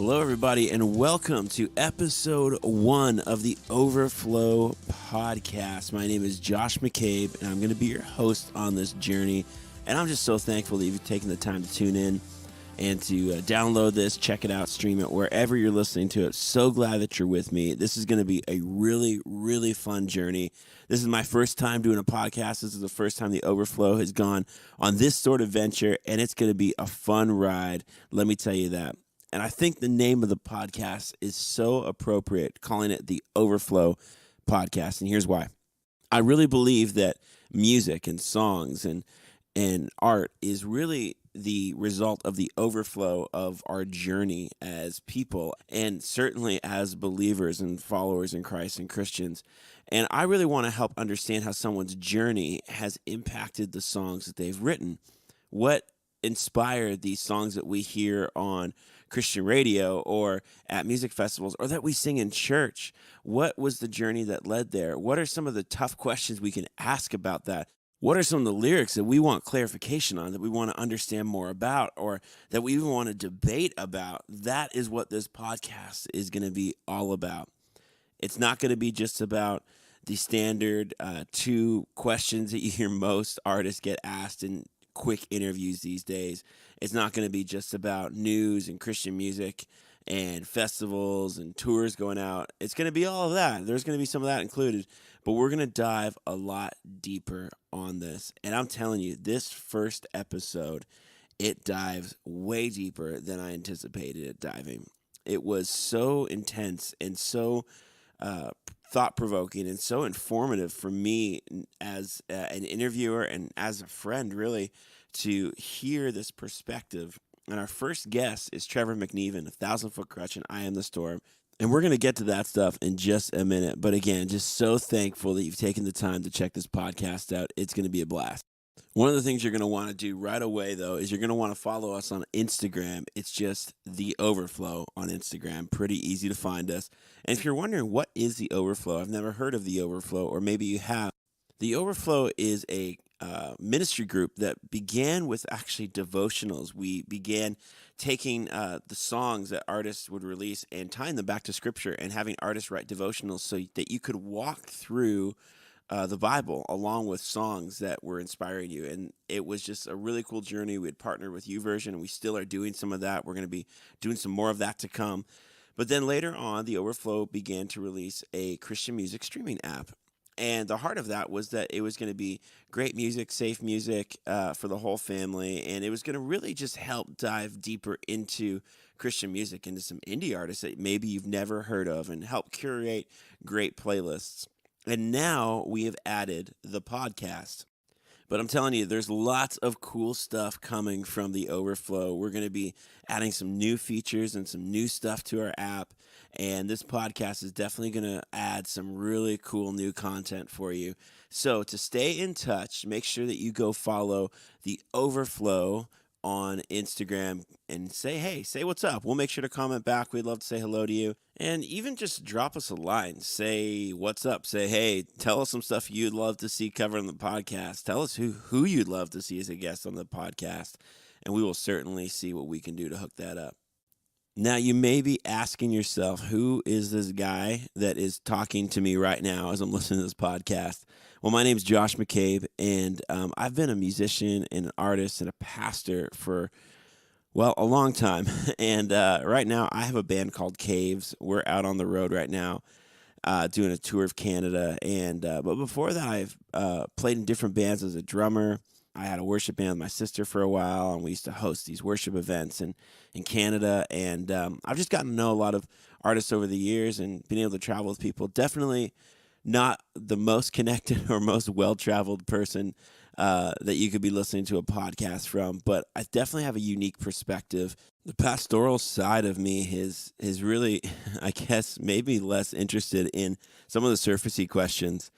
Hello, everybody, and welcome to episode 1 of the Overflow podcast. My name is Josh McCabe, and I'm going to be your host on this journey. And I'm just so thankful that you've taken the time to tune in and to download this, check it out, stream it, wherever you're listening to it. So glad that you're with me. This is going to be a really, really fun journey. This is my first time doing a podcast. This is the first time the Overflow has gone on this sort of venture, and it's going to be a fun ride. Let me tell you that. And I think the name of the podcast is so appropriate, calling it the Overflow podcast. And here's why. I really believe that music and songs and art is really the result of the overflow of our journey as people, and certainly as believers and followers in Christ and Christians. And I really want to help understand how someone's journey has impacted the songs that they've written. What inspired these songs that we hear on Christian radio or at music festivals or that we sing in church? What was the journey that led there? What are some of the tough questions we can ask about that? What are some of the lyrics that we want clarification on, that we want to understand more about, or that we even want to debate about? That is what this podcast is going to be all about. It's not going to be just about the standard 2 questions that you hear most artists get asked in quick interviews these days. It's not going to be just about news and Christian music and festivals and tours going out. It's going to be all of that. There's going to be some of that included, but we're going to dive a lot deeper on this. And I'm telling you, this first episode, it dives way deeper than I anticipated it diving. It was so intense and so thought-provoking and so informative for me as an interviewer and as a friend, really, to hear this perspective. And our first guest is Trevor McNevan, 1,000-Foot Crutch, and I Am the Storm. And we're going to get to that stuff in just a minute. But again, just so thankful that you've taken the time to check this podcast out. It's going to be a blast. One of the things you're going to want to do right away, though, is you're going to want to follow us on Instagram. It's just The Overflow on Instagram. Pretty easy to find us. And if you're wondering, what is The Overflow? I've never heard of The Overflow, or maybe you have. The Overflow is a ministry group that began with actually devotionals. We began taking the songs that artists would release and tying them back to Scripture and having artists write devotionals so that you could walk through the Bible along with songs that were inspiring you. And it was just a really cool journey. We had partnered with YouVersion, and we still are doing some of that. We're going to be doing some more of that to come. But then later on, the Overflow began to release a Christian music streaming app. And the heart of that was that it was going to be great music, safe music for the whole family. And it was going to really just help dive deeper into Christian music, into some indie artists that maybe you've never heard of, and help curate great playlists. And now we have added the podcast. But I'm telling you, there's lots of cool stuff coming from the Overflow. We're going to be adding some new features and some new stuff to our app. And this podcast is definitely going to add some really cool new content for you. So to stay in touch, make sure that you go follow the Overflow on Instagram and say what's up. We'll make sure to comment back. We'd love to say hello to you. And even just drop us a line. Say what's up. Say, hey, tell us some stuff you'd love to see covered on the podcast. Tell us who you'd love to see as a guest on the podcast. And we will certainly see what we can do to hook that up. Now, you may be asking yourself, who is this guy that is talking to me right now as I'm listening to this podcast? Well, my name is Josh McCabe, and I've been a musician and an artist and a pastor for, a long time. And right now, I have a band called Caves. We're out on the road right now doing a tour of Canada. And but before that, I've played in different bands as a drummer. I had a worship band with my sister for a while, and we used to host these worship events in Canada. And I've just gotten to know a lot of artists over the years and been able to travel with people. Definitely not the most connected or most well-traveled person that you could be listening to a podcast from, but I definitely have a unique perspective. The pastoral side of me is really, I guess, maybe less interested in some of the surfacey questions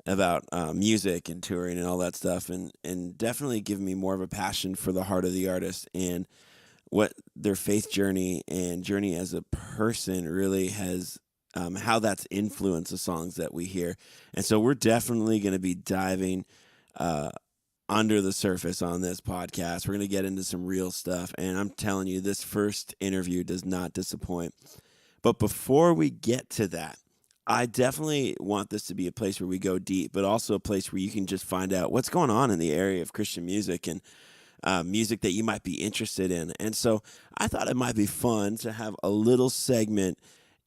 about music and touring and all that stuff, and definitely give me more of a passion for the heart of the artist and what their faith journey and journey as a person really has, how that's influenced the songs that we hear. And so we're definitely going to be diving under the surface on this podcast. We're going to get into some real stuff, and I'm telling you, this first interview does not disappoint. But before we get to that, I definitely want this to be a place where we go deep, but also a place where you can just find out what's going on in the area of Christian music and music that you might be interested in. And so I thought it might be fun to have a little segment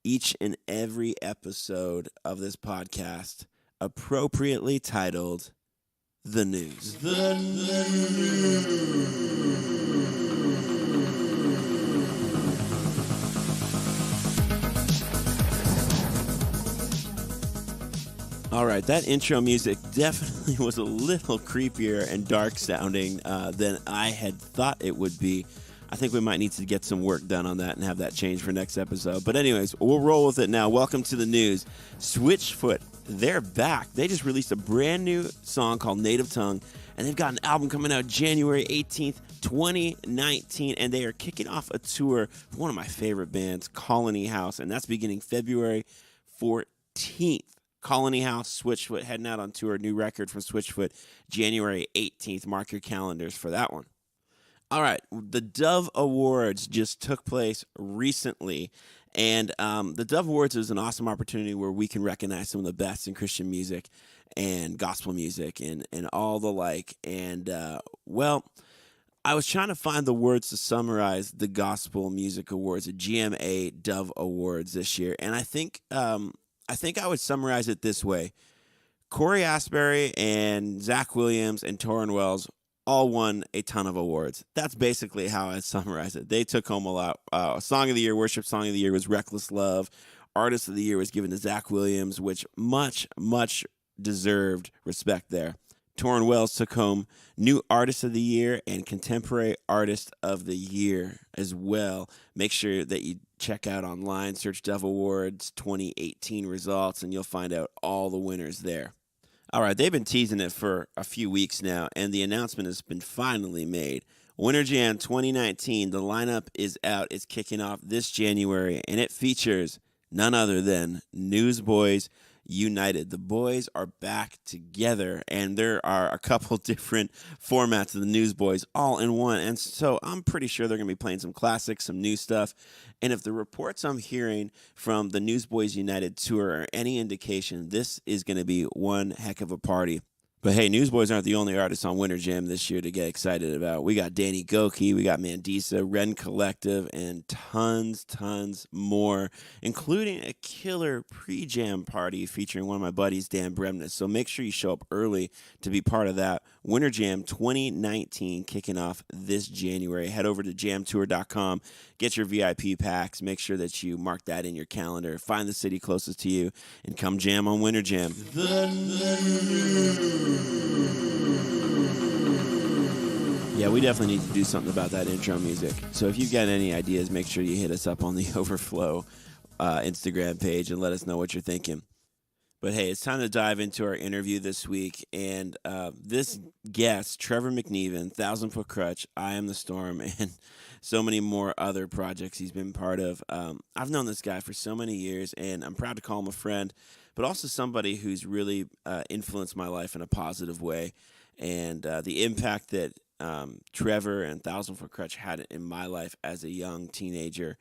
each and every episode of this podcast appropriately titled The News. The News. All right, that intro music definitely was a little creepier and dark sounding than I had thought it would be. I think we might need to get some work done on that and have that changed for next episode. But anyways, we'll roll with it now. Welcome to the news. Switchfoot, they're back. They just released a brand new song called Native Tongue, and they've got an album coming out January 18th, 2019, and they are kicking off a tour for one of my favorite bands, Colony House, and that's beginning February 14th. Colony House, Switchfoot, heading out on tour. New record from Switchfoot, January 18th. Mark your calendars for that one. All right, the Dove Awards just took place recently, and the Dove Awards is an awesome opportunity where we can recognize some of the best in Christian music and gospel music and all the like. And, well, I was trying to find the words to summarize the Gospel Music Awards, the GMA Dove Awards this year, and I think I would summarize it this way. Corey Asbury and Zach Williams and Torrin Wells all won a ton of awards. That's basically how I summarize it. They took home a lot. Song of the Year, Worship Song of the Year was Reckless Love. Artist of the Year was given to Zach Williams, which much deserved respect there. Torrin Wells took home New Artist of the Year and Contemporary Artist of the Year as well. Make sure that you check out online, search Dove Awards 2018 results, and you'll find out all the winners there. All right, they've been teasing it for a few weeks now, and the announcement has been finally made. Winter Jam 2019, the lineup is out. It's kicking off this January, and it features none other than Newsboys United. The boys are back together, and there are a couple different formats of the Newsboys all in one, and so I'm pretty sure they're going to be playing some classics, some new stuff, and if the reports I'm hearing from the Newsboys United tour are any indication, this is going to be one heck of a party. But hey, Newsboys aren't the only artists on Winter Jam this year to get excited about. We got Danny Goki, we got Mandisa, Ren Collective, and tons more, including a killer pre-jam party featuring one of my buddies, Dan Bremnes. So make sure you show up early to be part of that. Winter Jam 2019 kicking off this January. Head over to jamtour.com, get your VIP packs, make sure that you mark that in your calendar, find the city closest to you, and come jam on Winter Jam. Yeah, we definitely need to do something about that intro music. So if you've got any ideas, make sure you hit us up on the Overflow Instagram page and let us know what you're thinking. But hey, it's time to dive into our interview this week. And this guest, Trevor McNevan, 1,000 Foot Crutch, I Am the Storm, and so many more other projects he's been part of. I've known this guy for so many years, and I'm proud to call him a friend, but also somebody who's really influenced my life in a positive way. And the impact that Trevor and 1,000 Foot Crutch had in my life as a young teenager,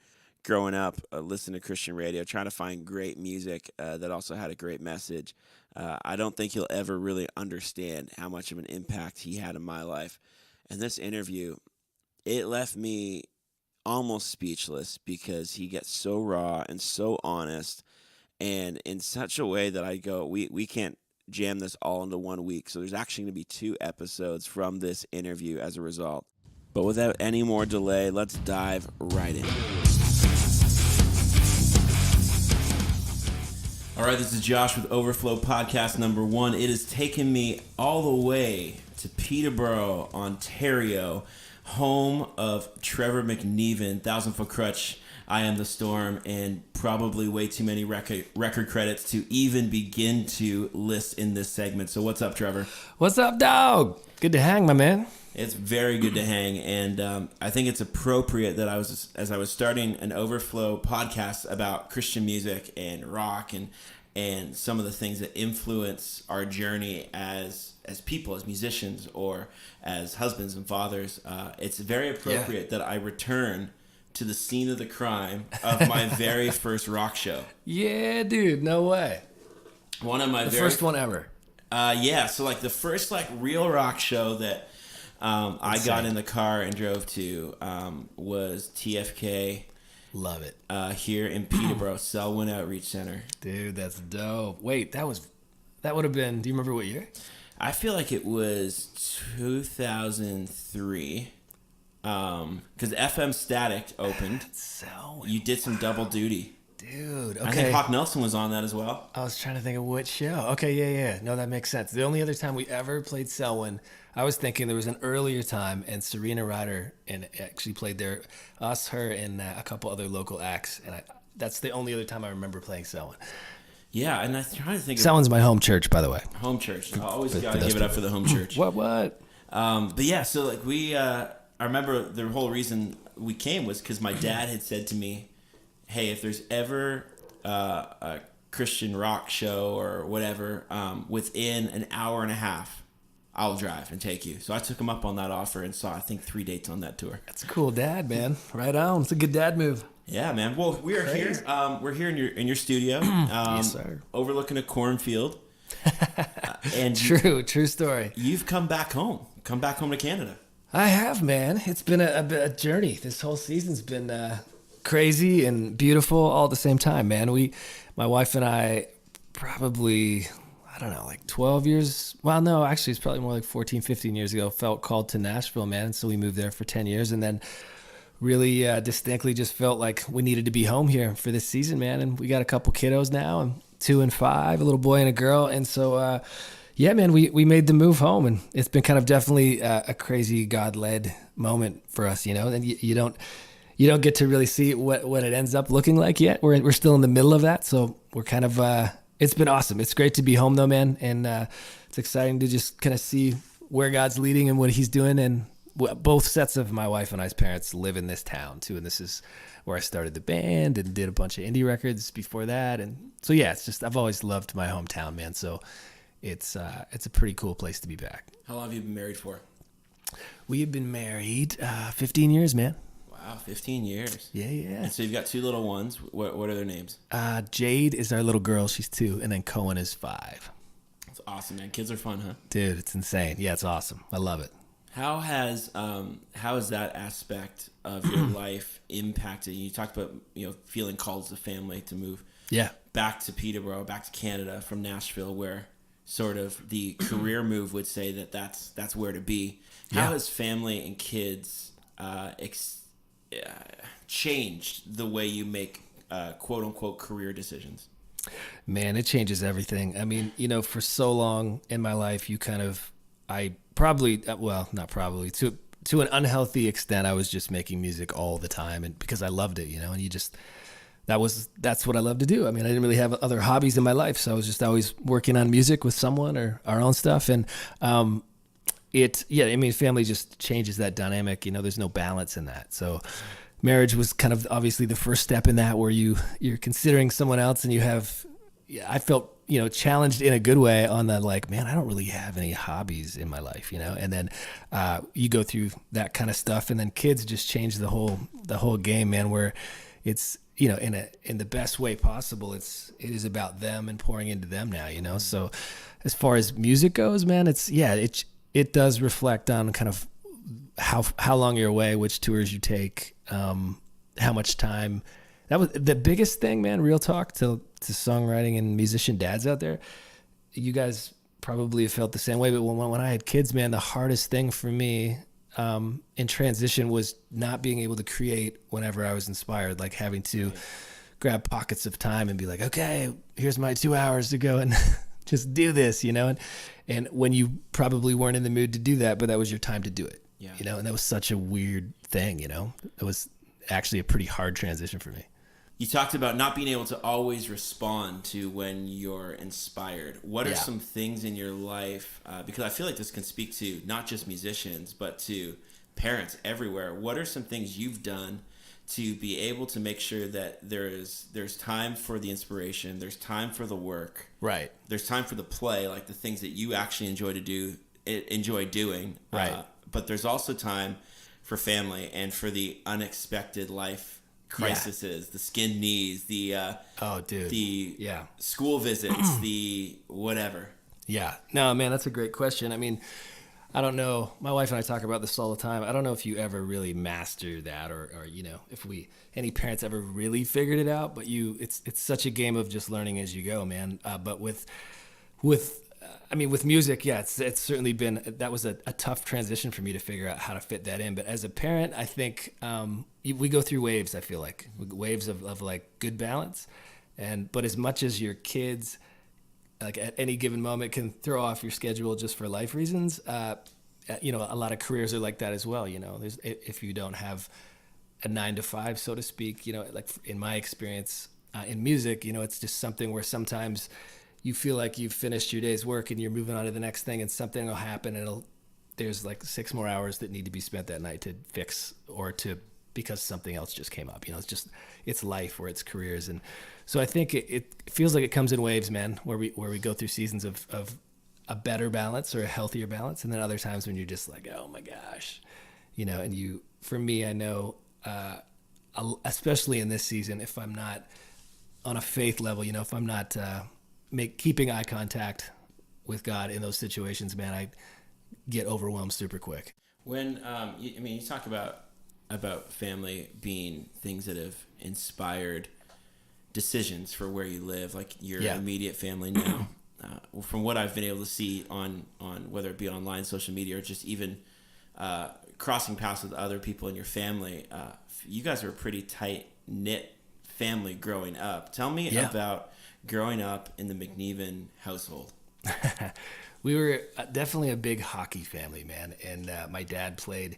growing up, listening to Christian radio, trying to find great music that also had a great message. I don't think you'll ever really understand how much of an impact he had in my life. And this interview, it left me almost speechless because he gets so raw and so honest, and in such a way that I go, we can't jam this all into 1 week. So there's actually going to be 2 episodes from this interview as a result. But without any more delay, let's dive right in. All right, this is Josh with Overflow Podcast number 1. It has taken me all the way to Peterborough, Ontario, home of Trevor McNevan, 1,000 Foot Crutch, I Am the Storm, and probably way too many record credits to even begin to list in this segment. So what's up, Trevor? What's up, dog? Good to hang, my man. It's very good to hang, and I think it's appropriate that as I was starting an Overflow podcast about Christian music and rock and some of the things that influence our journey as as people, as musicians, or as husbands and fathers, it's very appropriate that I return to the scene of the crime of my very first rock show. Yeah, dude, no way. One of my The first one ever. So like the first like real rock show that I got in the car and drove to was TFK. Love it. Here in Peterborough, Selwyn Outreach Center. Dude, that's dope. Wait, that would have been, do you remember what year? I feel like it was 2003. Because FM Static opened. Selwyn. You did some double duty. Dude, okay. I think Hawk Nelson was on that as well. I was trying to think of which show. Okay, yeah. No, that makes sense. The only other time we ever played Selwyn, I was thinking there was an earlier time, and Serena Ryder and actually played there. Us, her, and a couple other local acts, and that's the only other time I remember playing Selwyn. Yeah, and I'm trying to think. Selwyn's my home church, by the way. Home church. I always gotta give it up for the home church. What? But yeah, so like I remember the whole reason we came was because my dad had said to me, hey, if there's ever a Christian rock show or whatever, within an hour and a half, I'll drive and take you. So I took him up on that offer and saw, I think, 3 dates on that tour. That's a cool dad, man. Right on. It's a good dad move. Yeah, man. Well, we're here. We're here in your studio. Yes, sir. Overlooking a cornfield. And True story. You've come back home. Come back home to Canada. I have, man. It's been a journey. This whole season's been crazy and beautiful all at the same time, man. My wife and I, probably, I don't know, like 12 years. Well, no, actually, it's probably more like 14, 15 years ago, felt called to Nashville, man. And so we moved there for 10 years and then really distinctly just felt like we needed to be home here for this season, man. And we got a couple kiddos now, and 2 and 5, a little boy and a girl. And so, yeah, man, we made the move home, and it's been kind of definitely a crazy God-led moment for us, you know. And you don't get to really see what it ends up looking like yet. We're still in the middle of that, so we're kind of it's been awesome. It's great to be home though, man, and it's exciting to just kind of see where God's leading and what He's doing. And both sets of my wife and I's parents live in this town too, and this is where I started the band and did a bunch of indie records before that. And so yeah, it's just I've always loved my hometown, man. So it's a pretty cool place to be back. How long have you been married for? We have been married 15 years, man. Wow, 15 years. Yeah. And so you've got 2 little ones. What are their names? Jade is our little girl. She's 2. And then Cohen is 5. That's awesome, man. Kids are fun, huh? Dude, it's insane. Yeah, it's awesome. I love it. How has that aspect of your life impacted you? You talked about, feeling called as a family to move back to Peterborough, back to Canada from Nashville, where sort of the career move would say that's where to be. How has family and kids changed the way you make quote unquote career decisions? Man, it changes everything. I mean, for so long in my life, to an unhealthy extent, I was just making music all the time, and because I loved it, and that's what I love to do. I mean, I didn't really have other hobbies in my life, so I was just always working on music with someone or our own stuff. And family just changes that dynamic. There's no balance in that. So marriage was kind of obviously the first step in that, where you're considering someone else, and I felt, challenged in a good way on the, like, man, I don't really have any hobbies in my life, and then you go through that kind of stuff, and then kids just change the whole game, man, where it's, in the best way possible. It is about them and pouring into them now, So as far as music goes, man, it does reflect on kind of how long you're away, which tours you take, how much time. That was the biggest thing, man. Real talk to songwriting and musician dads out there. You guys probably have felt the same way, but when I had kids, man, the hardest thing for me in transition was not being able to create whenever I was inspired, like having to grab pockets of time and be like, okay, here's my 2 hours to go and just do this, and when you probably weren't in the mood to do that, but that was your time to do it, and that was such a weird thing, it was actually a pretty hard transition for me. You talked about not being able to always respond to when you're inspired. What are some things in your life, because I feel like this can speak to not just musicians, but to parents everywhere. What are some things you've done to be able to make sure that there's time for the inspiration, there's time for the work, Right. there's time for the play, like the things that you actually enjoy doing, Right. but there's also time for family and for the unexpected life crises, the skinned knees, the school visits, the whatever. Yeah. No, man, that's a great question. I mean, I don't know. My wife and I talk about this all the time. I don't know if you ever really master that, or if any parents ever really figured it out. But it's such a game of just learning as you go, man. But with music, yeah, it's certainly been, that was a tough transition for me to figure out how to fit that in. But as a parent, I think we go through waves. I feel like waves of like good balance, but as much as your kids, like at any given moment, can throw off your schedule just for life reasons. A lot of careers are like that as well. If you don't have a 9 to 5, so to speak, like in my experience in music, it's just something where sometimes you feel like you've finished your day's work and you're moving on to the next thing, and something will happen and there's like 6 more hours that need to be spent that night to fix because something else just came up. It's life, or it's careers. And so I think it feels like it comes in waves, man, where we go through seasons of a better balance or a healthier balance. And then other times when you're just like, oh my gosh, and for me, I know, especially in this season, if I'm not on a faith level, if I'm not keeping eye contact with God in those situations, man, I get overwhelmed super quick. When, you talk about family being things that have inspired decisions for where you live, like your immediate family now. From what I've been able to see on whether it be online, social media, or just even crossing paths with other people in your family, you guys are a pretty tight-knit family growing up. Tell me about growing up in the McNevan household. We were definitely a big hockey family, man. And my dad played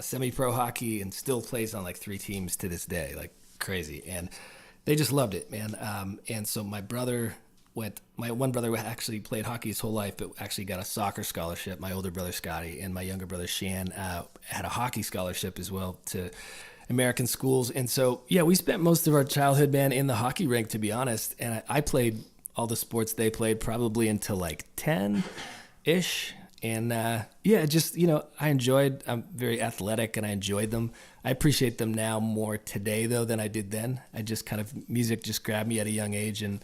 semi-pro hockey and still plays on like 3 teams to this day, like crazy. And they just loved it, man. And so my one brother actually played hockey his whole life, but actually got a soccer scholarship. My older brother, Scotty, and my younger brother, Shan, had a hockey scholarship as well to American schools. And so, yeah, we spent most of our childhood, man, in the hockey rink, to be honest. And I played all the sports they played probably until like 10-ish. And I'm very athletic and I enjoyed them. I appreciate them now more today, though, than I did then. Music just grabbed me at a young age, and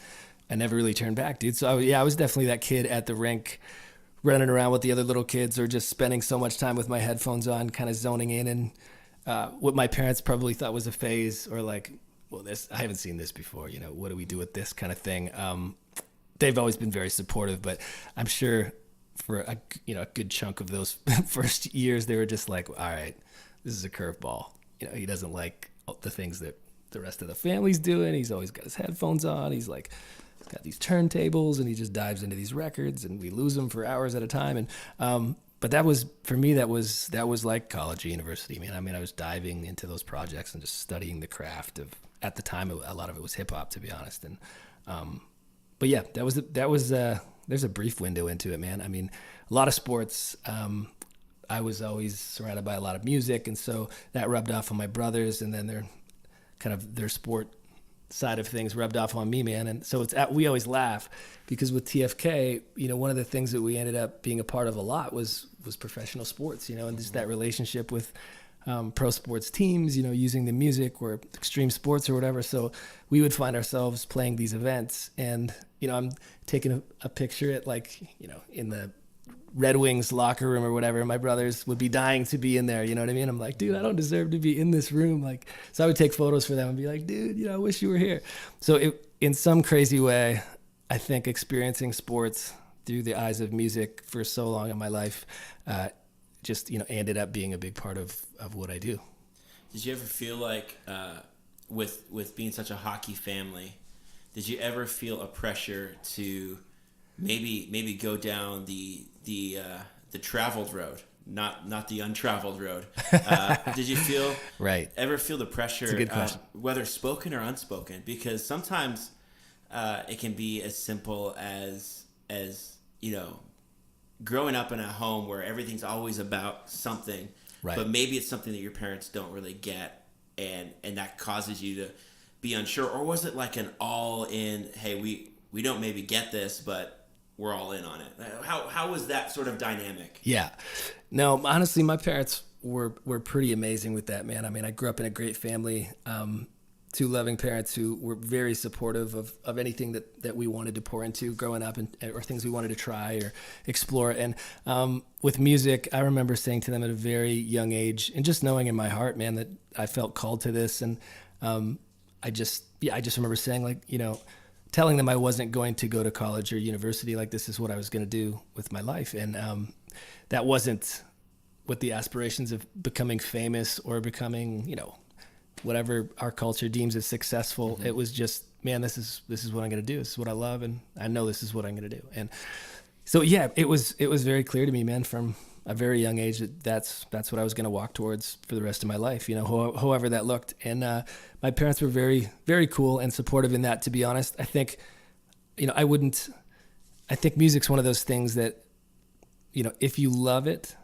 I never really turned back, dude. So I was definitely that kid at the rink, running around with the other little kids, or just spending so much time with my headphones on, kind of zoning in. And what my parents probably thought was a phase, or like, well, I haven't seen this before, what do we do with this kind of thing? They've always been very supportive, but I'm sure for a good chunk of those first years, they were just like, all right, this is a curveball. He doesn't like the things that the rest of the family's doing. He's always got his headphones on. He's got these turntables, and he just dives into these records, and we lose them for hours at a time. And but that was, for me, that was like college or university, man. I mean, I was diving into those projects and just studying the craft of, at the time, a lot of it was hip hop, to be honest. And but yeah, that was there's a brief window into it, man. I mean, a lot of sports. I was always surrounded by a lot of music, and so that rubbed off on my brothers, and then their sport side of things rubbed off on me, man. And so we always laugh because with TFK, one of the things that we ended up being a part of a lot was professional sports, and just that relationship with pro sports teams, using the music or extreme sports or whatever. So we would find ourselves playing these events, and I'm taking a picture at in the Red Wings locker room or whatever. My brothers would be dying to be in there. You know what I mean? I'm like, dude, I don't deserve to be in this room. So I would take photos for them and be like, dude, I wish you were here. So in some crazy way, I think experiencing sports through the eyes of music for so long in my life, ended up being a big part of what I do. Did you ever feel like, with being such a hockey family, did you ever feel a pressure to maybe go down the traveled road, not the untraveled road? Did you ever feel the pressure? That's a good question. Whether spoken or unspoken? Because sometimes it can be as simple as growing up in a home where everything's always about something, right, but maybe it's something that your parents don't really get, and that causes you to be unsure, or was it like an all in? Hey, we don't maybe get this, but we're all in on it. How was that sort of dynamic? Yeah. No, honestly, my parents were pretty amazing with that, man. I mean, I grew up in a great family. Two loving parents who were very supportive of anything that we wanted to pour into growing up, or things we wanted to try or explore. And with music, I remember saying to them at a very young age, and just knowing in my heart, man, that I felt called to this. And I just remember saying, like, you know, telling them I wasn't going to go to college or university, like this is what I was going to do with my life. And that wasn't with the aspirations of becoming famous or becoming, you know, whatever our culture deems as successful. It was just, man, this is what I'm going to do. This is what I love. And I know this is what I'm going to do. And so, yeah, it was very clear to me, man, from a very young age that that's what I was going to walk towards for the rest of my life, you know, however that looked. And my parents were very, very cool and supportive in that, to be honest. I think, you know, I think music's one of those things that, you know, if you love it,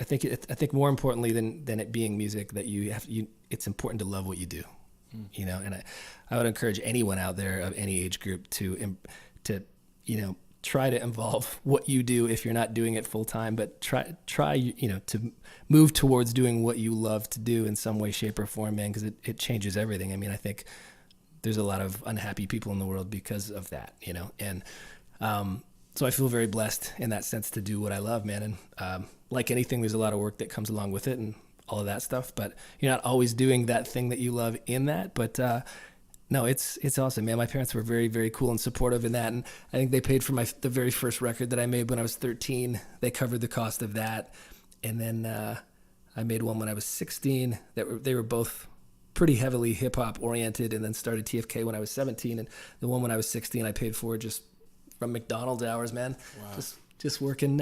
I think more importantly than it being music, that it's important to love what you do, you know. And I would encourage anyone out there of any age group to you know, try to involve what you do if you're not doing it full time, but try you know, to move towards doing what you love to do in some way, shape, or form, man, because it changes everything. I mean, I think there's a lot of unhappy people in the world because of that, you know. And so I feel very blessed in that sense to do what I love, man. And like anything, there's a lot of work that comes along with it and all of that stuff, but you're not always doing that thing that you love in that. But no, it's awesome, man. My parents were very, very cool and supportive in that. And I think they paid for the very first record that I made when I was 13. They covered the cost of that. And then I made one when I was 16 they were both pretty heavily hip hop oriented, and then started TFK when I was 17. And the one when I was 16, I paid for just from McDonald's hours, man. Wow. Just working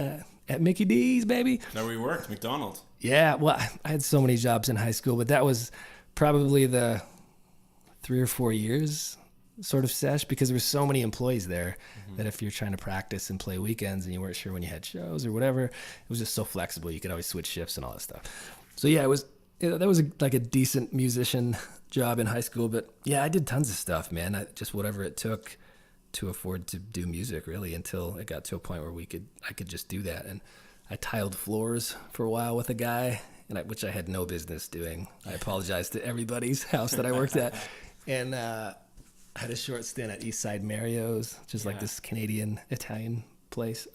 at Mickey D's, baby. Is that where you worked, McDonald's? Yeah, well, I had so many jobs in high school, but that was probably the 3 or 4 years sort of sesh, because there were so many employees there that if you're trying to practice and play weekends and you weren't sure when you had shows or whatever, it was just so flexible. You could always switch shifts and all that stuff. So yeah, that was like a decent musician job in high school. But yeah, I did tons of stuff, man. Just whatever it took to afford to do music, really, until it got to a point where I could just do that. And I tiled floors for a while with a guy, which I had no business doing. I apologize to everybody's house that I worked at. And I had a short stint at Eastside Mario's, just like this Canadian Italian place.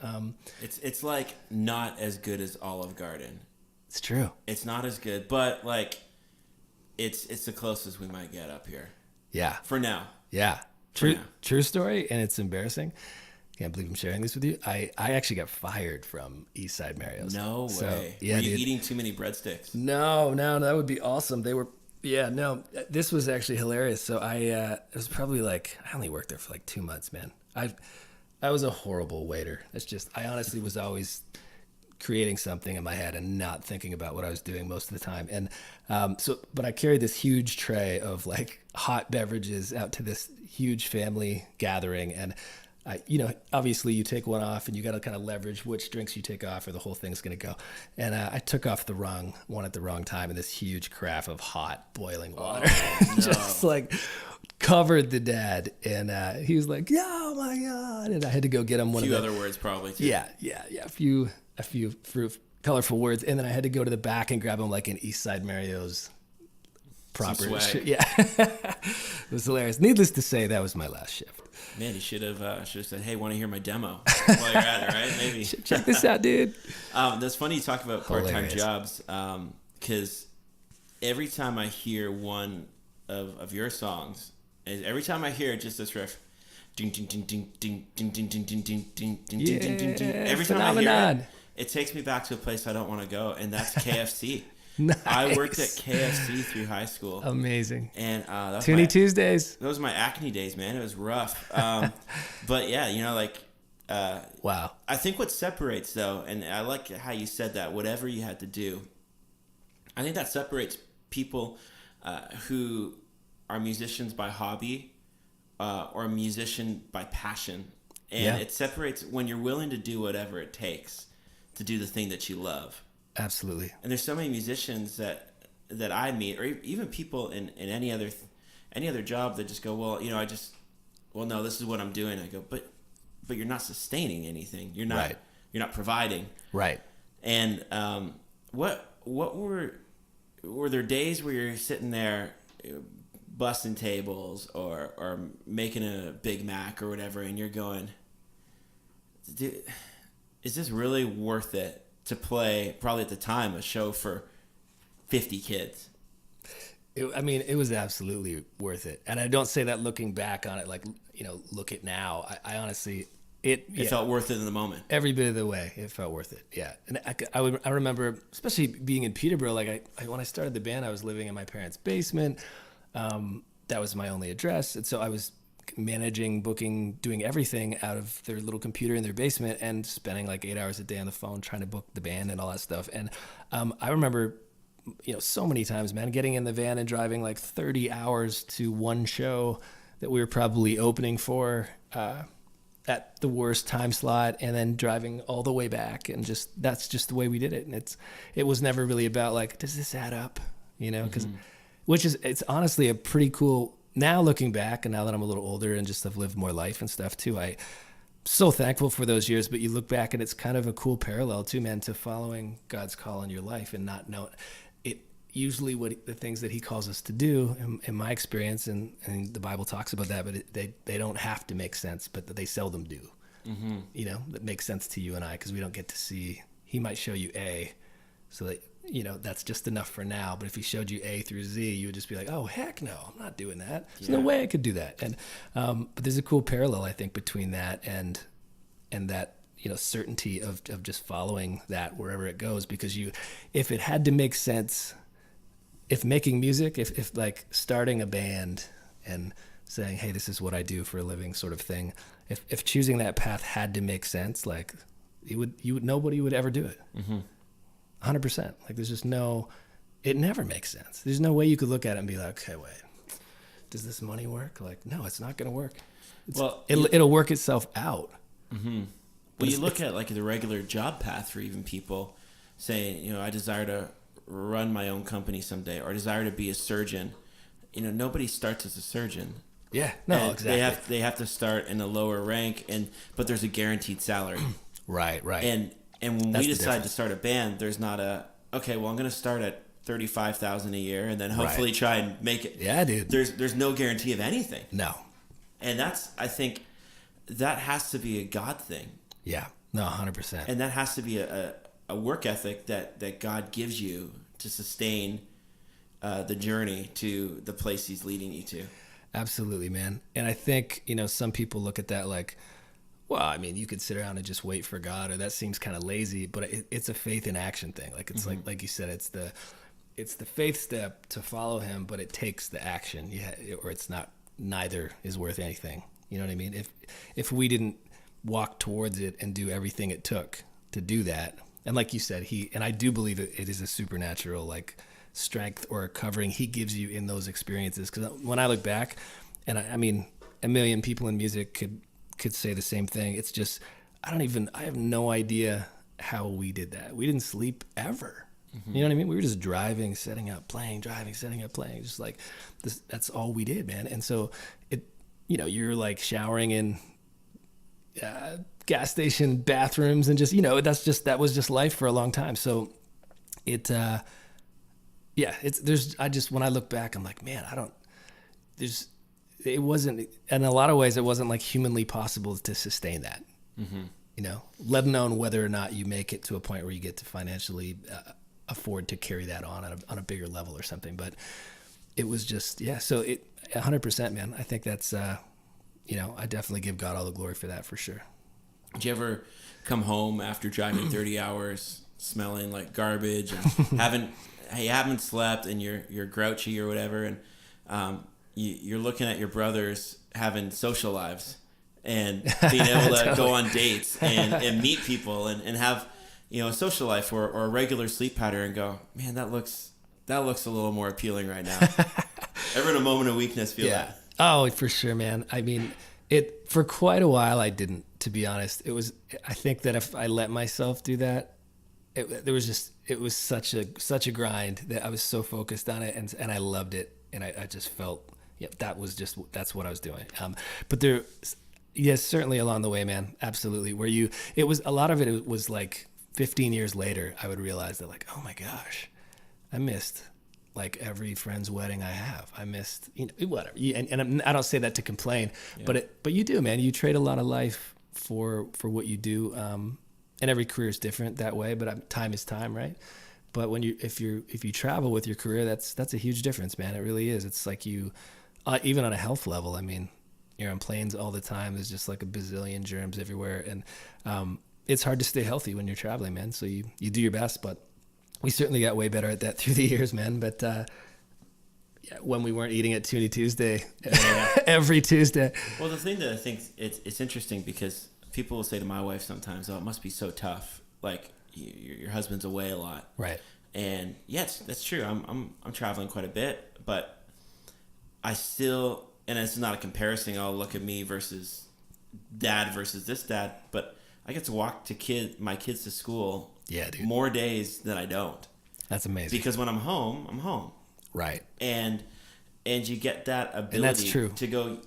It's like not as good as Olive Garden. It's true. It's not as good, but like it's the closest we might get up here. Yeah. For now. Yeah. True story, and it's embarrassing. Can't believe I'm sharing this with you. I actually got fired from Eastside Mario's. No way. Yeah, were you eating too many breadsticks? No, that would be awesome. They were. Yeah, no, this was actually hilarious. So it was probably like, I only worked there for like 2 months, man. I was a horrible waiter. I honestly was always creating something in my head and not thinking about what I was doing most of the time. And but I carried this huge tray of like hot beverages out to this huge family gathering. And you know, obviously you take one off and you got to kind of leverage which drinks you take off or the whole thing's going to go. And I took off the wrong one at the wrong time in this huge carafe of hot boiling water. Oh, no. Just like covered the dad. And he was like, yeah, oh my God. And I had to go get him a few other words probably too. Yeah. A few colorful words. And then I had to go to the back and grab him like an Eastside Mario's proper shit. Yeah. It was hilarious. Needless to say, that was my last shift. Man, you should have said, "Hey, want to hear my demo while you're at it?" Right? Maybe check this out, dude. That's funny you talk about part-time jobs, because every time I hear one of your songs, every time I hear just this riff, ding ding ding ding ding ding ding ding ding ding ding ding ding ding ding. Every time I hear it takes me back to a place I don't want to go, and that's KFC. Nice. I worked at KFC through high school. Amazing. And that's Toonie Tuesdays. Those were my acne days, man. It was rough. But yeah, you know, like wow. I think what separates though, and I like how you said that, whatever you had to do, I think that separates people who are musicians by hobby or a musician by passion. And it separates when you're willing to do whatever it takes to do the thing that you love. Absolutely. And there's so many musicians that that I meet, or even people in any other job that just go, well, no, this is what I'm doing. I go, but you're not sustaining anything. You're not Right. you're not providing. Right. And what were there days where you're sitting there busting tables or making a Big Mac or whatever, and you're going, dude, is this really worth it to play, probably at the time, a show for 50 kids? It was absolutely worth it. And I don't say that looking back on it, like, look at now. I honestly, it felt worth it in the moment. Every bit of the way, it felt worth it. Yeah. And I remember, especially being in Peterborough, like when I started the band, I was living in my parents' basement. That was my only address. And so I was managing, booking, doing everything out of their little computer in their basement and spending like 8 hours a day on the phone trying to book the band and all that stuff. And I remember, so many times, man, getting in the van and driving like 30 hours to one show that we were probably opening for at the worst time slot, and then driving all the way back. And that's just the way we did it. And it was never really about like, does this add up? Because it's honestly a pretty cool, now looking back, and now that I'm a little older and just have lived more life and stuff too, I'm so thankful for those years. But you look back and it's kind of a cool parallel too, man, to following God's call in your life and not knowing it. Usually the things that he calls us to do, in my experience, and the Bible talks about that, but they don't have to make sense, but they seldom do. That makes sense to you and I, because we don't get to see. He might show you A, so that that's just enough for now. But if he showed you A through Z, you would just be like, oh heck no, I'm not doing that. There's no way I could do that. And but there's a cool parallel, I think, between that and that certainty of just following that wherever it goes, because if it had to make sense. If making music, if like starting a band and saying, hey, this is what I do for a living, sort of thing, if choosing that path had to make sense, like nobody would ever do it. 100%. Like there's just it never makes sense. There's no way you could look at it and be like, okay, wait, does this money work? Like, no, it's not going to work. It'll work itself out. Well, you look at like the regular job path for even people saying, I desire to run my own company someday, or desire to be a surgeon. Nobody starts as a surgeon. Yeah, no, and exactly. They have to start in a lower rank, but there's a guaranteed salary. Right. And when we decide to start a band, there's not I'm going to start at $35,000 a year, and then hopefully try and make it. Yeah, dude. There's no guarantee of anything. No. And I think that has to be a God thing. Yeah. No, 100%. And that has to be a work ethic that God gives you to sustain the journey to the place he's leading you to. Absolutely, man. And I think, some people look at that like, well, you could sit around and just wait for God, or that seems kind of lazy, but it's a faith in action thing. Like it's like you said, it's the faith step to follow him, but it takes the action. Or it's not, neither is worth anything. You know what I mean? If we didn't walk towards it and do everything it took to do that, and like you said, and I do believe it is a supernatural like strength or a covering he gives you in those experiences. Because when I look back, and I mean, a million people in music could say the same thing. It's just I have no idea how we did that. We didn't sleep ever. You know what I mean? We were just driving, setting up, playing, driving, setting up, playing. Just like this, that's all we did, man. And so you're like showering in gas station bathrooms and just that was just life for a long time. So when I look back, I'm like, man, it wasn't, in a lot of ways, it wasn't like humanly possible to sustain that, let alone whether or not you make it to a point where you get to financially afford to carry that on a bigger level or something. But it was just, so 100%, man. I think that's, I definitely give God all the glory for that, for sure. Did you ever come home after driving 30 hours smelling like garbage and haven't slept, and you're grouchy or whatever, and you're looking at your brothers having social lives and being able to go on dates and meet people and have a social life or a regular sleep pattern, and go, man, that looks a little more appealing right now. Ever in a moment of weakness feel that? Oh, for sure, man. For quite a while I didn't, to be honest. I think that if I let myself do that, it was such a grind that I was so focused on it, and I loved it, and I just felt, yeah, that's what I was doing. But there, yes, certainly along the way, man, absolutely. It was a lot of it was like 15 years later, I would realize that, like, oh my gosh, I missed like every friend's wedding I have. I missed, whatever. I don't say that to complain, yeah. But you do, man. You trade a lot of life for what you do. And every career is different that way, but time is time, right? But if you travel with your career, that's a huge difference, man. It really is. It's like even on a health level. I mean, you're on planes all the time. There's just like a bazillion germs everywhere, and it's hard to stay healthy when you're traveling, man. So you do your best, but we certainly got way better at that through the years, man. But yeah, when we weren't eating at Toonie Tuesday every Tuesday. Well, the thing that I think it's interesting, because people will say to my wife sometimes, "Oh, it must be so tough. Like your husband's away a lot." Right. And yes, that's true. I'm traveling quite a bit, but I still, and it's not a comparison. I'll look at me versus dad versus this dad, but I get to walk my kids to school. Yeah, dude. More days than I don't. That's amazing. Because when I'm home. Right. And you get that ability, and that's true, to go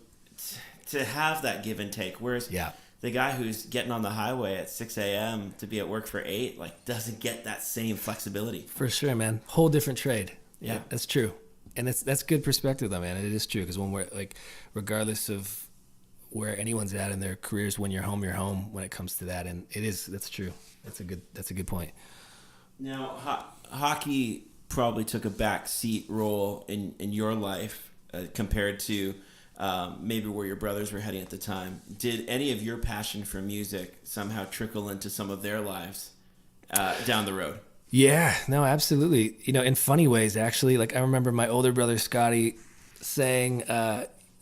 to have that give and take. Whereas the guy who's getting on the highway at 6 a.m. to be at work for 8, like, doesn't get that same flexibility. For sure, man. Whole different trade. Yeah, that's true. And that's good perspective, though, man. It is true, because when we're like, regardless of where anyone's at in their careers, when you're home when it comes to that. And that's true. That's a good point. Now, hockey probably took a back seat role in your life compared to maybe where your brothers were heading at the time. Did any of your passion for music somehow trickle into some of their lives down the road? Yeah, no, absolutely. In funny ways, actually. Like, I remember my older brother, Scotty, saying,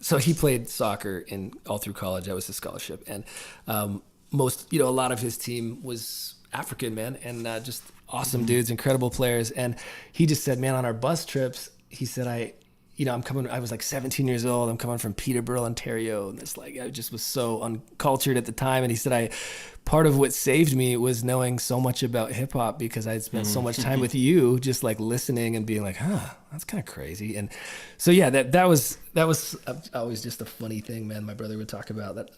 so he played soccer all through college. That was his scholarship. And a lot of his team was African, man, and just awesome dudes, incredible players. And he just said, man, on our bus trips, he said, I was like 17 years old. I'm coming from Peterborough, Ontario. And it's like, I just was so uncultured at the time. And he said, part of what saved me was knowing so much about hip hop, because I'd spent so much time with you, just like listening and being like, that's kind of crazy. And so, yeah, that was always just a funny thing, man. My brother would talk about that.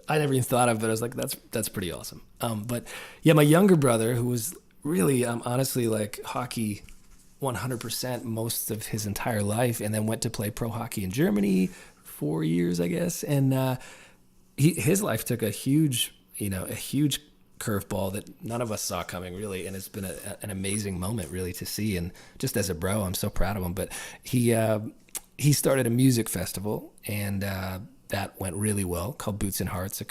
I never even thought of, but I was like, that's pretty awesome. But yeah, my younger brother, who was really, honestly, like, hockey 100% most of his entire life, and then went to play pro hockey in Germany 4 years, I guess. And his life took a huge curveball that none of us saw coming, really. And it's been an amazing moment, really, to see. And just as a bro, I'm so proud of him. But he started a music festival, and that went really well, called Boots and Hearts, a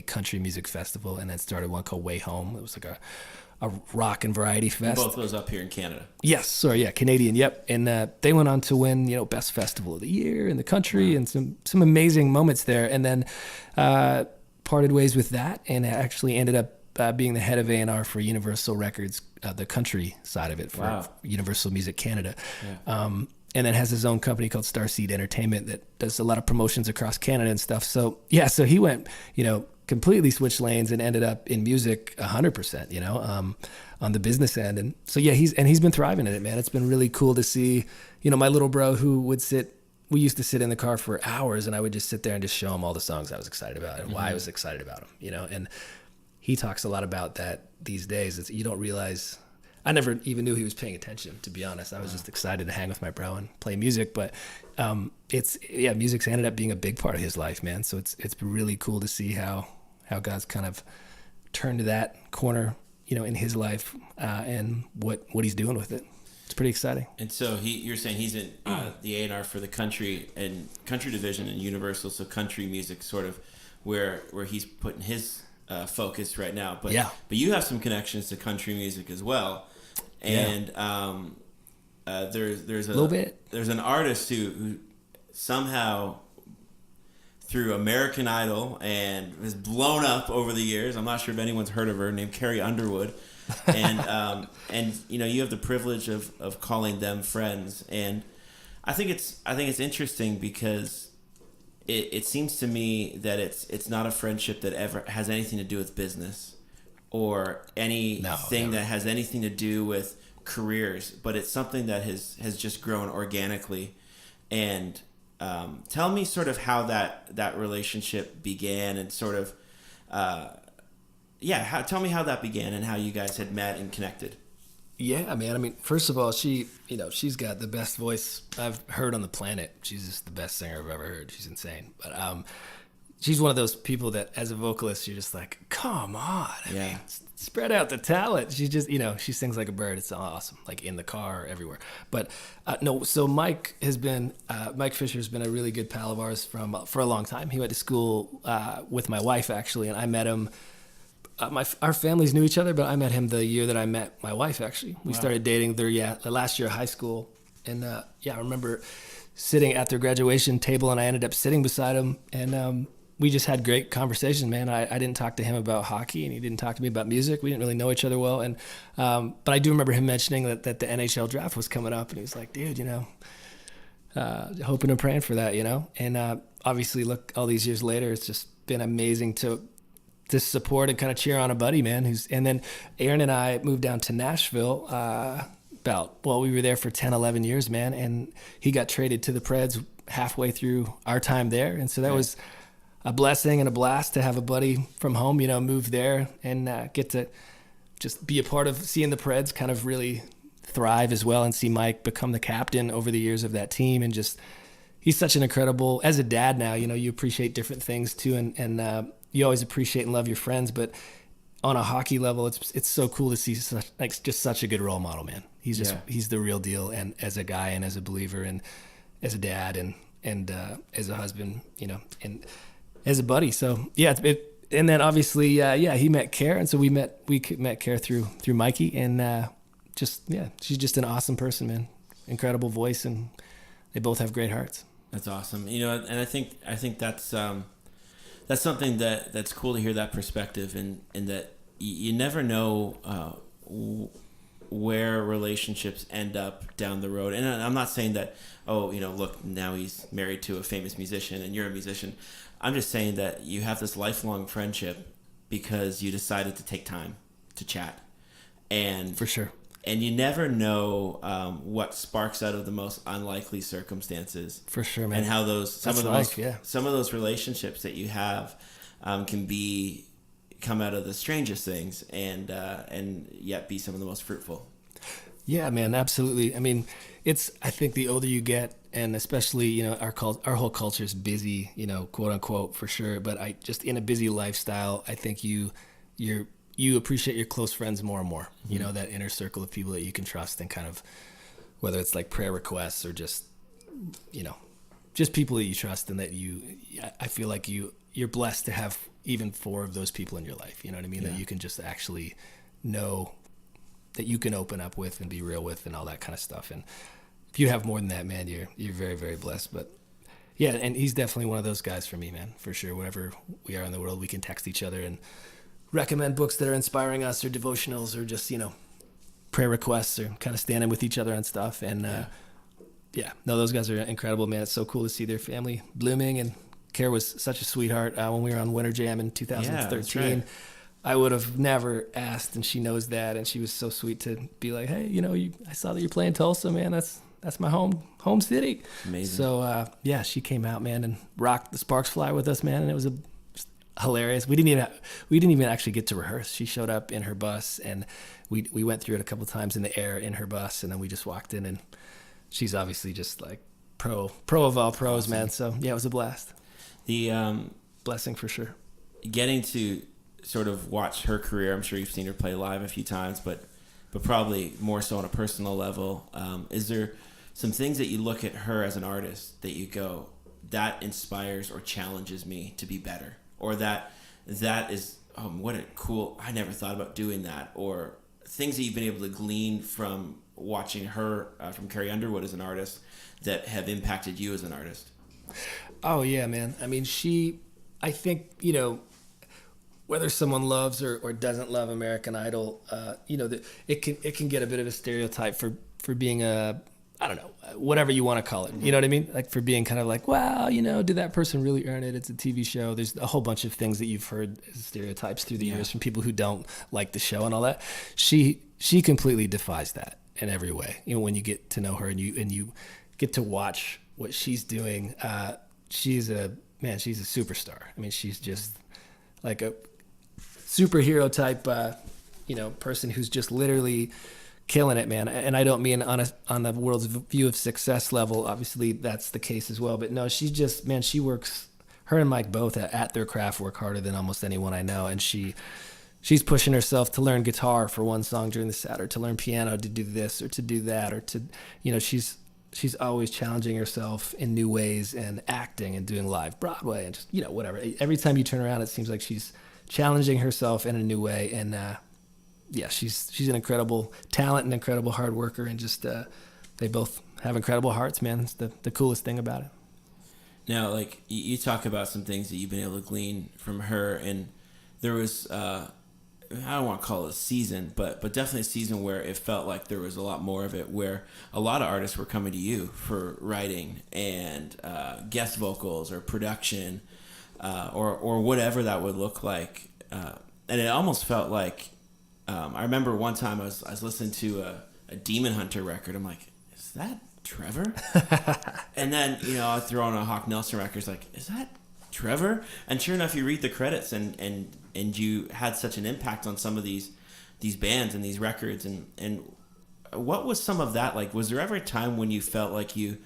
country music festival. And then started one called Way Home. It was like a rock and variety fest. Both those up here in Canada. Yes, sorry, yeah, Canadian, yep. And they went on to win, Best Festival of the Year in the country, and some amazing moments there. And then parted ways with that, and actually ended up being the head of A&R for Universal Records, the country side of it for Universal Music Canada. Yeah. And then has his own company called Starseed Entertainment that does a lot of promotions across Canada and stuff. So yeah, so he went, completely switched lanes and ended up in music 100%, on the business end. And so, yeah, he's been thriving in it, man. It's been really cool to see, my little bro who we used to sit in the car for hours, and I would just sit there and just show him all the songs I was excited about and why I was excited about them, and he talks a lot about that these days. You don't realize, I never even knew he was paying attention, to be honest. I was just excited to hang with my bro and play music, but music's ended up being a big part of his life, man. So it's really cool to see how God's kind of turned to that corner, in his life, and what he's doing with it. It's pretty exciting. And so you're saying he's in the A&R for the country division in Universal, so country music sort of where he's putting his focus right now. But you have some connections to country music as well. And there's a little bit. There's an artist who somehow, through American Idol, and has blown up over the years. I'm not sure if anyone's heard of her, named Carrie Underwood. And you have the privilege of calling them friends. And I think it's interesting because it seems to me that it's not a friendship that ever has anything to do with business. or anything never. that has anything to do with careers, but it's something that has just grown organically. And tell me sort of how that relationship began, and sort of tell me how that began and how you guys had met and connected. Yeah, man. I mean, first of all, she's got the best voice I've heard on the planet. She's just the best singer I've ever heard. She's insane. But she's one of those people that, as a vocalist, you're just like, come on. I mean, spread out the talent. She just, she sings like a bird. It's awesome, like in the car, everywhere. But no, so Mike Fisher has been a really good pal of ours for a long time. He went to school with my wife, actually, and I met him. Our families knew each other, but I met him the year that I met my wife, actually. We started dating the last year of high school. And I remember sitting at their graduation table, and I ended up sitting beside him, and we just had great conversations, man. I didn't talk to him about hockey, and he didn't talk to me about music. We didn't really know each other well. And but I do remember him mentioning that the NHL draft was coming up, and he was like, dude, hoping and praying for that, And obviously, look, all these years later, it's just been amazing to support and kind of cheer on a buddy, man. And then Aaron and I moved down to Nashville we were there for 10, 11 years, man. And he got traded to the Preds halfway through our time there. And so that was a blessing and a blast to have a buddy from home, move there and get to just be a part of seeing the Preds kind of really thrive as well, and see Mike become the captain over the years of that team. And just, he's such an incredible, as a dad now, you appreciate different things too. And you always appreciate and love your friends, but on a hockey level, it's so cool to see such a good role model, man. He's the real deal, and as a guy, and as a believer, and as a dad, and as a husband, and as a buddy. So and then obviously, he met Care, and so we met Care through Mikey, and she's just an awesome person, man. Incredible voice, and they both have great hearts. That's awesome. And I think that's something that's cool to hear, that perspective, and that you never know where relationships end up down the road. And I'm not saying that, look, now he's married to a famous musician and you're a musician. I'm just saying that you have this lifelong friendship because you decided to take time to chat. And for sure. And you never know what sparks out of the most unlikely circumstances. For sure, man. And how some of those relationships that you have can come out of the strangest things, and yet be some of the most fruitful. Yeah, man, absolutely. I mean, I think the older you get, and especially our whole culture is busy, quote unquote, for sure. But I just, in a busy lifestyle, I think you appreciate your close friends more and more, that inner circle of people that you can trust, and kind of, whether it's like prayer requests or just people that you trust, and that I feel like you're blessed to have even 4 of those people in your life. You know what I mean? Yeah. That you can just actually know that you can open up with and be real with, and all that kind of stuff. And if you have more than that, man, you're very, very blessed. But yeah, and he's definitely one of those guys for me, man, for sure. Wherever we are in the world, we can text each other and recommend books that are inspiring us, or devotionals, or just, prayer requests, or kind of standing with each other on stuff. And those guys are incredible, man. It's so cool to see their family blooming. And Care was such a sweetheart when we were on Winter Jam in 2013. That's right. I would have never asked, and she knows that. And she was so sweet to be like, hey, I saw that you're playing Tulsa, man. That's my home city. Amazing. So she came out, man, and rocked the Sparks Fly with us, man. And it was hilarious. We didn't even actually get to rehearse. She showed up in her bus, and we went through it a couple of times in the air in her bus, and then we just walked in, and she's obviously just like pro of all pros, awesome. Man. So yeah, it was a blast. The blessing for sure. Getting to sort of watch her career, I'm sure you've seen her play live a few times, but probably more so on a personal level. Is there some things that you look at her as an artist that you go, that inspires or challenges me to be better? Or that is, what a cool, I never thought about doing that. Or things that you've been able to glean from watching her, from Carrie Underwood as an artist, that have impacted you as an artist. Oh, yeah, man. I mean, I think, whether someone loves or doesn't love American Idol, it can get a bit of a stereotype for being a I don't know, whatever you want to call it. You know what I mean? Like for being kind of like, wow, did that person really earn it? It's a TV show. There's a whole bunch of things that you've heard as stereotypes through the years from people who don't like the show and all that. She completely defies that in every way. When you get to know her and you get to watch what she's doing, she's a superstar. I mean, she's just like a superhero type, person who's just literally killing it, man. And I don't mean on the world's view of success level. Obviously, that's the case as well. But no, she just, man, she works. Her and Mike both at their craft work harder than almost anyone I know. And she's pushing herself to learn guitar for one song during the set, or to learn piano to do this or to do that, or to, she's always challenging herself in new ways, and acting and doing live Broadway and just, whatever. Every time you turn around, it seems like she's challenging herself in a new way. And, she's an incredible talent and incredible hard worker, and just they both have incredible hearts, man. It's the coolest thing about it. Now, like you talk about some things that you've been able to glean from her, and there was I don't want to call it a season, but definitely a season where it felt like there was a lot more of it, where a lot of artists were coming to you for writing and guest vocals or production or whatever that would look like, and it almost felt like. I remember one time I was listening to a Demon Hunter record. I'm like, is that Trevor? And then, I throw on a Hawk Nelson record. It's like, is that Trevor? And sure enough, you read the credits, and you had such an impact on some of these bands and these records. And what was some of that like? Was there ever a time when you felt like you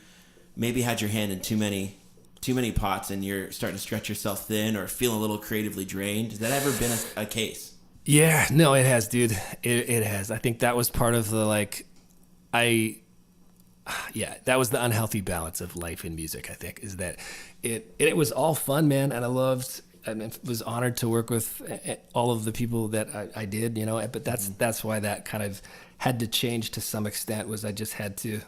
maybe had your hand in too many pots, and you're starting to stretch yourself thin, or feeling a little creatively drained? Has that ever been a case? Yeah, no, it has, dude. It has. I think that was part of the that was the unhealthy balance of life in music. I think is that it was all fun, man, and I was honored to work with all of the people that I did, But that's why that kind of had to change to some extent. Was I had to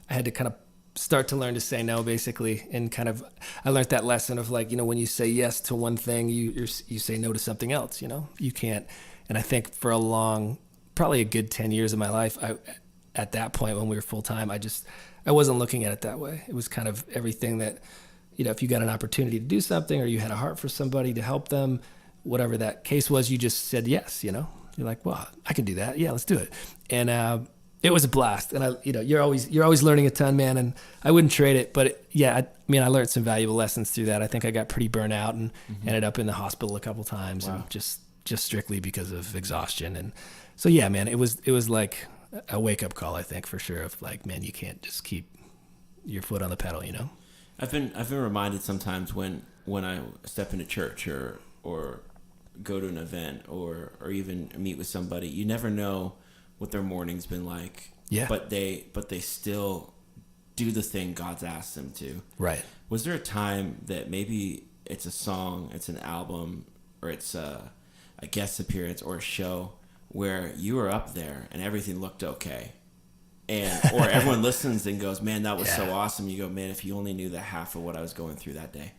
kind of start to learn to say no, basically, and kind of I learned that lesson of when you say yes to one thing, you say no to something else. You can't. And I think for probably a good 10 years of my life, at that point when we were full time, I wasn't looking at it that way. It was kind of everything that, if you got an opportunity to do something, or you had a heart for somebody to help them, whatever that case was, you just said yes. You're like, well, I can do that. Yeah, let's do it. And it was a blast. And you're always learning a ton, man. And I wouldn't trade it. But I learned some valuable lessons through that. I think I got pretty burnt out and ended up in the hospital a couple times. Wow. And just strictly because of exhaustion. And so, yeah, man, it was like a wake up call, I think, for sure, of like, man, you can't just keep your foot on the pedal, I've been reminded sometimes when I step into church or go to an event or even meet with somebody, you never know what their morning's been like. Yeah. But they still do the thing God's asked them to. Right. Was there a time that maybe it's a song, it's an album, or it's a guest appearance or a show where you were up there and everything looked okay, or everyone listens and goes, man, that was so awesome. You go, man, if you only knew the half of what I was going through that day.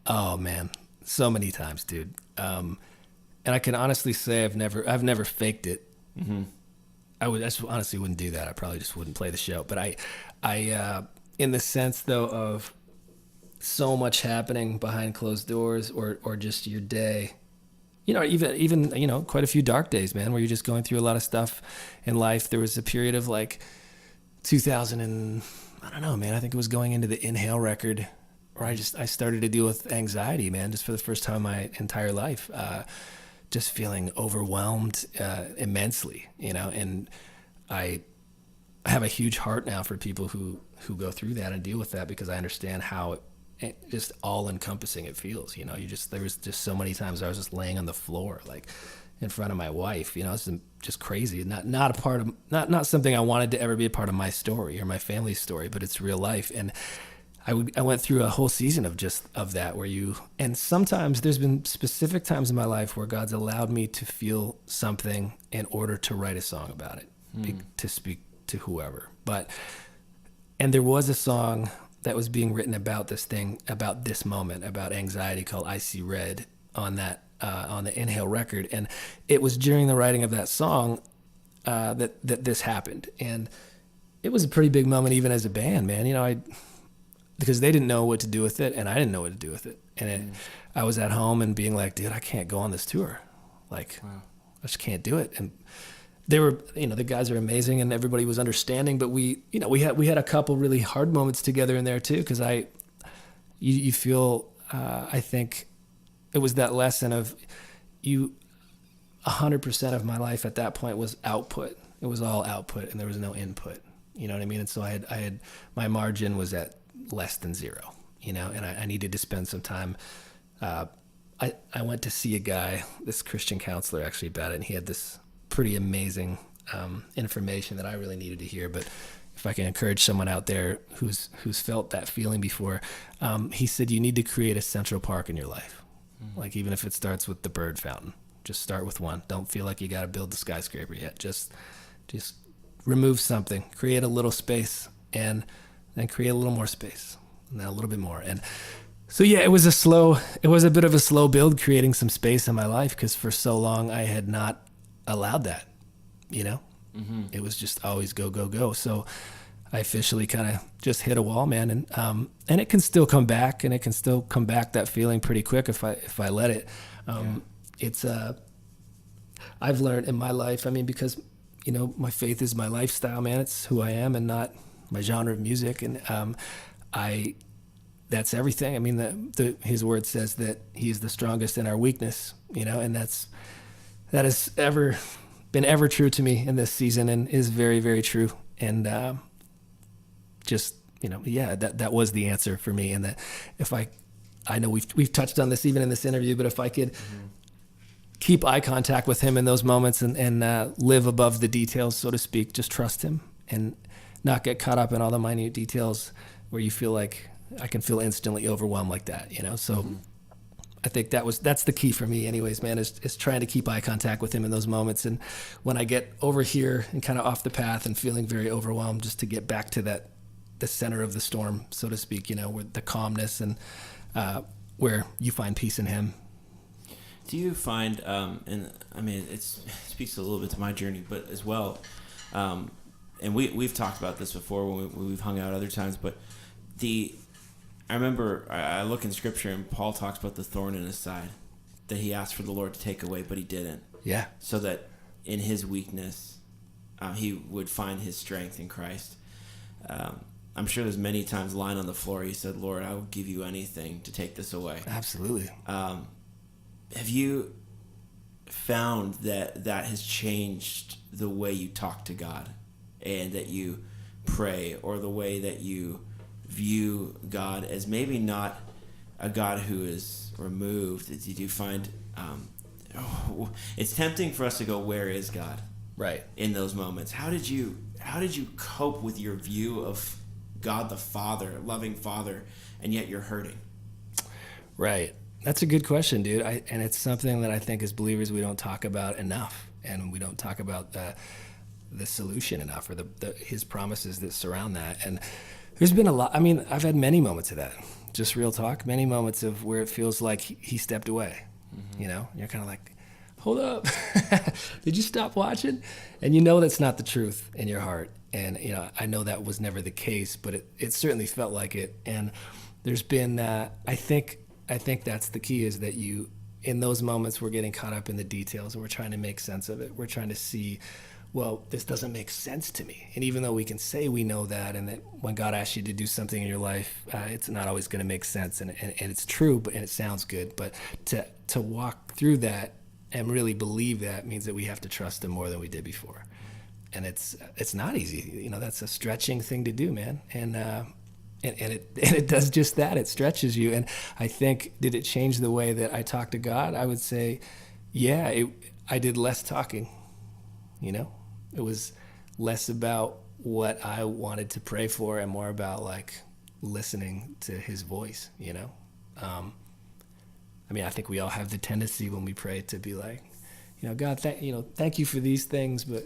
Oh man, so many times, dude. And I can honestly say I've never faked it. Mm-hmm. I just honestly wouldn't do that. I probably just wouldn't play the show. But I in the sense though of so much happening behind closed doors, or just your day. Even quite a few dark days, man, where you're just going through a lot of stuff in life. There was a period of 2000 and I don't know, man. I think it was going into the Inhale record, where I started to deal with anxiety, man, just for the first time in my entire life. Just feeling overwhelmed immensely, and I have a huge heart now for people who go through that and deal with that, because I understand how just all encompassing it feels. There was just so many times I was just laying on the floor, in front of my wife. It's just crazy. Not a part of, not something I wanted to ever be a part of my story or my family's story, but it's real life. And I went through a whole season of that and sometimes there's been specific times in my life where God's allowed me to feel something in order to write a song about it, to speak to whoever. And there was a song that was being written about this thing, about this moment, about anxiety, called I See Red, on the Inhale record. And it was during the writing of that song that this happened. And it was a pretty big moment even as a band, man. Because they didn't know what to do with it, and I didn't know what to do with it. And I was at home and being like, dude, I can't go on this tour. Like, wow. I just can't do it. And they were, the guys are amazing, and everybody was understanding. But we had a couple really hard moments together in there too, because you feel, I think it was that lesson of 100% of my life at that point was output. It was all output, and there was no input. You know what I mean? And so I had my margin was at less than zero, and I needed to spend some time. I went to see a guy, this Christian counselor actually, about it, and he had this pretty amazing information that I really needed to hear. But if I can encourage someone out there who's felt that feeling before, he said you need to create a Central Park in your life. Like, even if it starts with the bird fountain, just start with one. Don't feel like you got to build the skyscraper yet. Just remove something, create a little space, and then create a little more space, and then a little bit more. And so, yeah, it was a bit of a slow build, creating some space in my life, because for so long I had not allowed that, It was just always go, go, go. So I officially kind of just hit a wall, man. And it can still come back, that feeling pretty quick if I let it. It's, I've learned in my life, because, my faith is my lifestyle, man. It's who I am and not my genre of music. And, that's everything. His word says that he is the strongest in our weakness, and that has been ever true to me in this season, and is very, very true. And, that was the answer for me. And that if I know we've touched on this even in this interview, but if I could keep eye contact with him in those moments and live above the details, so to speak, just trust him and not get caught up in all the minute details where you feel like I can feel instantly overwhelmed like that, So I think that's the key for me anyways, man, is trying to keep eye contact with him in those moments. And when I get over here and kind of off the path and feeling very overwhelmed, just to get back to the center of the storm, so to speak, with the calmness and where you find peace in him. Do you find, it speaks a little bit to my journey, but as well, and we've talked about this before when we've hung out other times, but I remember I look in Scripture and Paul talks about the thorn in his side that he asked for the Lord to take away, but he didn't. Yeah. So that in his weakness, he would find his strength in Christ. I'm sure there's many times lying on the floor he said, Lord, I will give you anything to take this away. Absolutely. Have you found that has changed the way you talk to God and that you pray, or the way that you view God as maybe not a God who is removed? Did you find it's tempting for us to go, where is God? Right. In those moments. How did you cope with your view of God the Father, loving Father, and yet you're hurting? Right. That's a good question, dude. And it's something that I think as believers we don't talk about enough, and we don't talk about the solution enough, or his promises that surround that. And there's been a lot. I've had many moments of that. Just real talk. Many moments of where it feels like he stepped away. Mm-hmm. You're kind of like, hold up. Did you stop watching? And that's not the truth in your heart. And, I know that was never the case, but it certainly felt like it. And there's been, I think that's the key, is that in those moments, we're getting caught up in the details and we're trying to make sense of it. We're trying to see, well, this doesn't make sense to me. And even though we can say we know that, and that when God asks you to do something in your life, it's not always going to make sense. And it's true, and it sounds good. But to walk through that and really believe that means that we have to trust him more than we did before. And it's not easy. That's a stretching thing to do, man. And it does just that. It stretches you. And I think, did it change the way that I talk to God? I would say, yeah, I did less talking. It was less about what I wanted to pray for and more about listening to his voice, I think we all have the tendency when we pray to be like, God, thank you for these things, but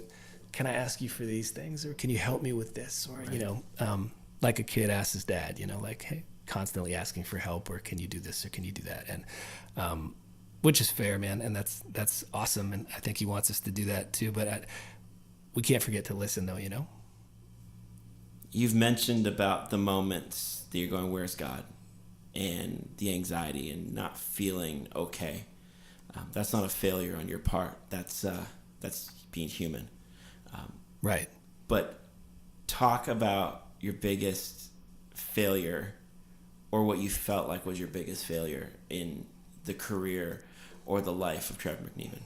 can I ask you for these things, or can you help me with this? Or, right. Like a kid asks his dad, hey, constantly asking for help, or can you do this, or can you do that? And, which is fair, man. And that's awesome. And I think he wants us to do that too, but we can't forget to listen though, you've mentioned about the moments that you're going, where's God? And the anxiety and not feeling okay. That's not a failure on your part. That's being human. Right. But talk about your biggest failure, or what you felt like was your biggest failure in the career or the life of Trevor McNevan.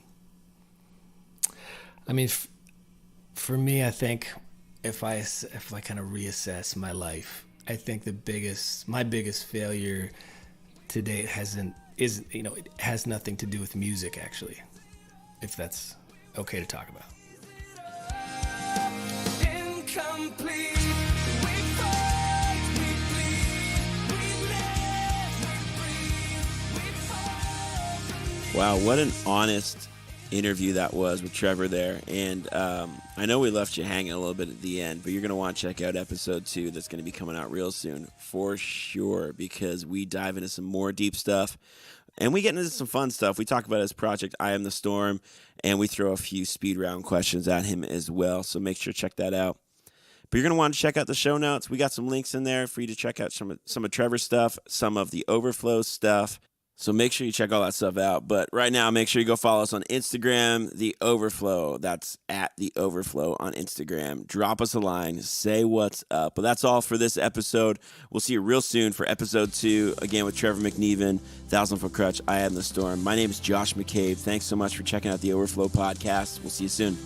I mean, for me, I think if I kind of reassess my life, I think my biggest failure to date it has nothing to do with music, actually, if that's okay to talk about. Wow, what an honest interview that was with Trevor there. And I know we left you hanging a little bit at the end, but you're going to want to check out episode 2 that's going to be coming out real soon for sure, because we dive into some more deep stuff and we get into some fun stuff. We talk about his project, I Am the Storm, and we throw a few speed round questions at him as well. So make sure to check that out. But you're going to want to check out the show notes. We got some links in there for you to check out some of Trevor's stuff, some of the Overflow stuff. So make sure you check all that stuff out. But right now, make sure you go follow us on Instagram, The Overflow. That's at The Overflow on Instagram. Drop us a line. Say what's up. But that's all for this episode. We'll see you real soon for episode 2, again with Trevor McNevan, 1,000-Foot Crutch, I Am the Storm. My name is Josh McCabe. Thanks so much for checking out The Overflow podcast. We'll see you soon.